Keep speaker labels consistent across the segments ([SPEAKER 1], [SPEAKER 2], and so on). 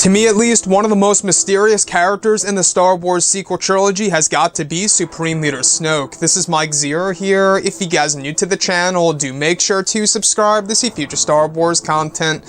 [SPEAKER 1] To me at least, one of the most mysterious characters in the Star Wars sequel trilogy has got to be Supreme Leader Snoke. This is Mike Zero here. If you guys are new to the channel, do make sure to subscribe to see future Star Wars content.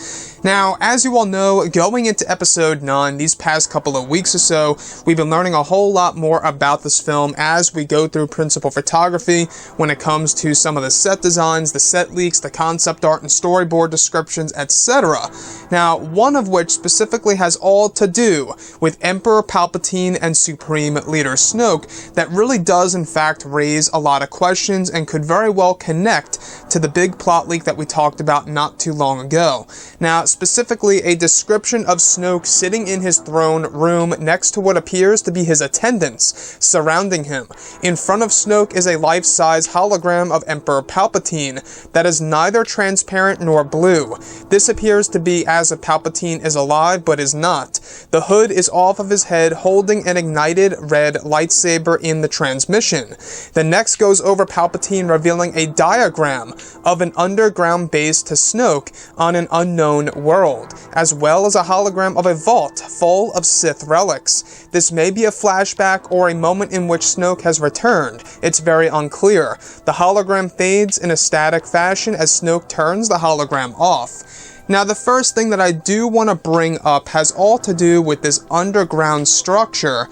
[SPEAKER 1] Now, as you all know, going into Episode 9, these past couple of weeks or so, we've been learning a whole lot more about this film as we go through principal photography when it comes to some of the set designs, the set leaks, the concept art and storyboard descriptions, etc. Now, one of which specifically has all to do with Emperor Palpatine and Supreme Leader Snoke that really does in fact raise a lot of questions and could very well connect to the big plot leak that we talked about not too long ago. Now, specifically a description of Snoke sitting in his throne room next to what appears to be his attendants surrounding him. In front of Snoke is a life-size hologram of Emperor Palpatine that is neither transparent nor blue. This appears to be as if Palpatine is alive but is not. The hood is off of his head holding an ignited red lightsaber in the transmission. The next goes over Palpatine revealing a diagram of an underground base to Snoke on an unknown world, as well as a hologram of a vault full of Sith relics. This may be a flashback or a moment in which Snoke has returned. It's very unclear. The hologram fades in a static fashion as Snoke turns the hologram off. Now, the first thing that I do want to bring up has all to do with this underground structure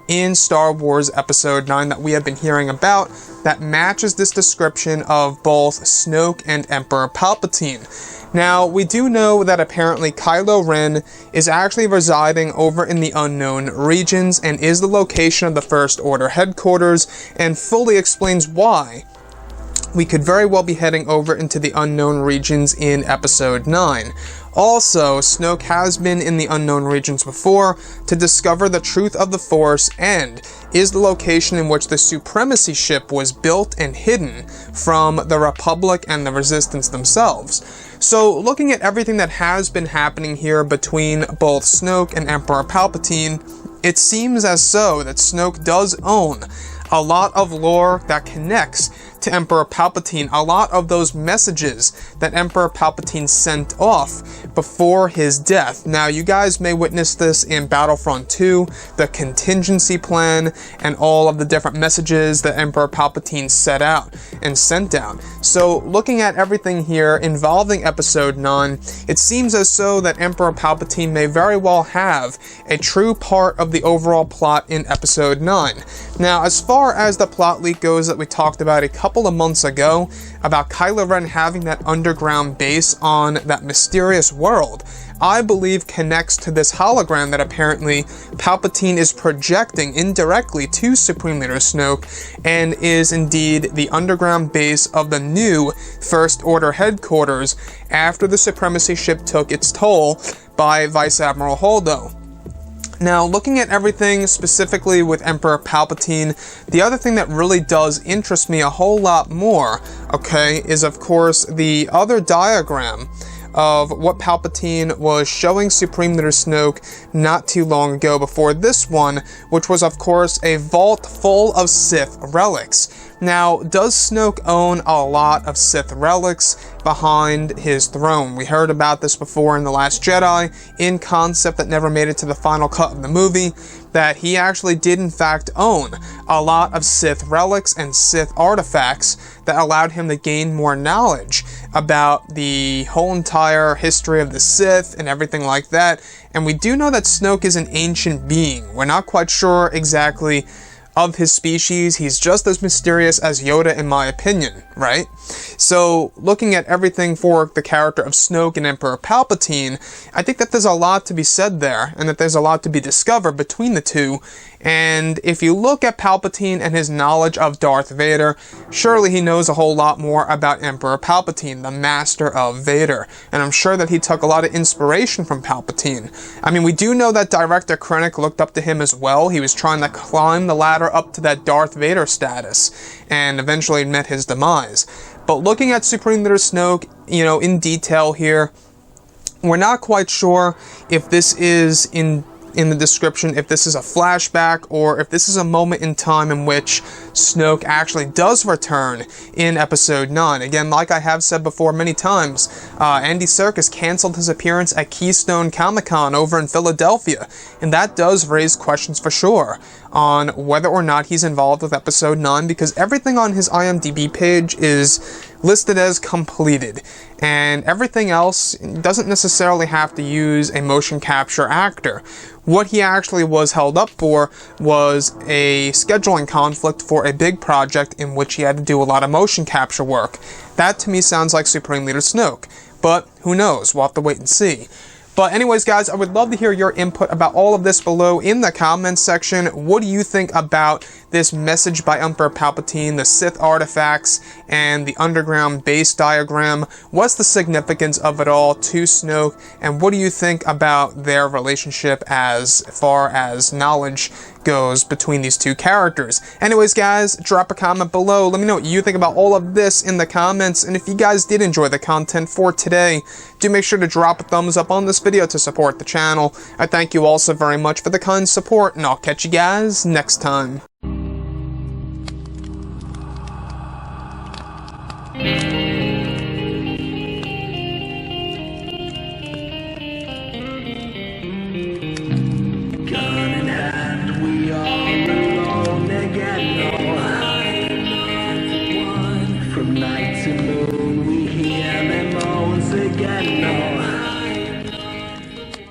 [SPEAKER 1] in Star Wars Episode 9 that we have been hearing about that matches this description of both Snoke and Emperor Palpatine. Now, we do know that apparently Kylo Ren is actually residing over in the unknown regions and is the location of the First Order headquarters and fully explains why we could very well be heading over into the unknown regions in Episode 9. Also, Snoke has been in the unknown regions before to discover the truth of the Force and is the location in which the Supremacy ship was built and hidden from the Republic and the Resistance themselves. So, looking at everything that has been happening here between both Snoke and Emperor Palpatine, it seems as so that Snoke does own a lot of lore that connects to Emperor Palpatine, a lot of those messages that Emperor Palpatine sent off before his death. Now, you guys may witness this in Battlefront 2, the contingency plan, and all of the different messages that Emperor Palpatine set out and sent out. So, looking at everything here involving Episode 9, it seems as so that Emperor Palpatine may very well have a true part of the overall plot in Episode 9. Now, as far as the plot leak goes that we talked about a couple of months ago about Kylo Ren having that underground base on that mysterious world, I believe connects to this hologram that apparently Palpatine is projecting indirectly to Supreme Leader Snoke and is indeed the underground base of the new First Order headquarters after the Supremacy ship took its toll by Vice Admiral Holdo. Now, looking at everything specifically with Emperor Palpatine, the other thing that really does interest me a whole lot more, okay, is of course the other diagram of what Palpatine was showing Supreme Leader Snoke not too long ago before this one, which was of course a vault full of Sith relics. Now, does Snoke own a lot of Sith relics behind his throne? We heard about this before in The Last Jedi, in concept that never made it to the final cut of the movie, that he actually did in fact own a lot of Sith relics and Sith artifacts that allowed him to gain more knowledge about the whole entire history of the Sith and everything like that. And we do know that Snoke is an ancient being. We're not quite sure exactly of his species. He's just as mysterious as Yoda in my opinion, right? So, looking at everything for the character of Snoke and Emperor Palpatine, I think that there's a lot to be said there, and that there's a lot to be discovered between the two. And if you look at Palpatine and his knowledge of Darth Vader, surely he knows a whole lot more about Emperor Palpatine, the master of Vader. And I'm sure that he took a lot of inspiration from Palpatine. I mean, we do know that Director Krennic looked up to him as well. He was trying to climb the ladder up to that Darth Vader status, and eventually met his demise. But looking at Supreme Leader Snoke, you know, in detail here, we're not quite sure if this is in in the description if this is a flashback or if this is a moment in time in which Snoke actually does return in Episode 9. Again, like I have said before many times, Andy Serkis canceled his appearance at Keystone Comic-Con over in Philadelphia, and that does raise questions for sure on whether or not he's involved with Episode 9, because everything on his IMDb page is listed as completed, and everything else doesn't necessarily have to use a motion capture actor. What he actually was held up for was a scheduling conflict for a big project in which he had to do a lot of motion capture work. That to me sounds like Supreme Leader Snoke, but who knows, we'll have to wait and see. But anyways, guys, I would love to hear your input about all of this below in the comments section. What do you think about this message by Emperor Palpatine, the Sith artifacts, and the underground base diagram? What's the significance of it all to Snoke, and what do you think about their relationship as far as knowledge goes between these two characters? Anyways, guys, drop a comment below. Let me know what you think about all of this in the comments, and if you guys did enjoy the content for today, do make sure to drop a thumbs up on this video to support the channel. I thank you all so very much for the kind support, and I'll catch you guys next time.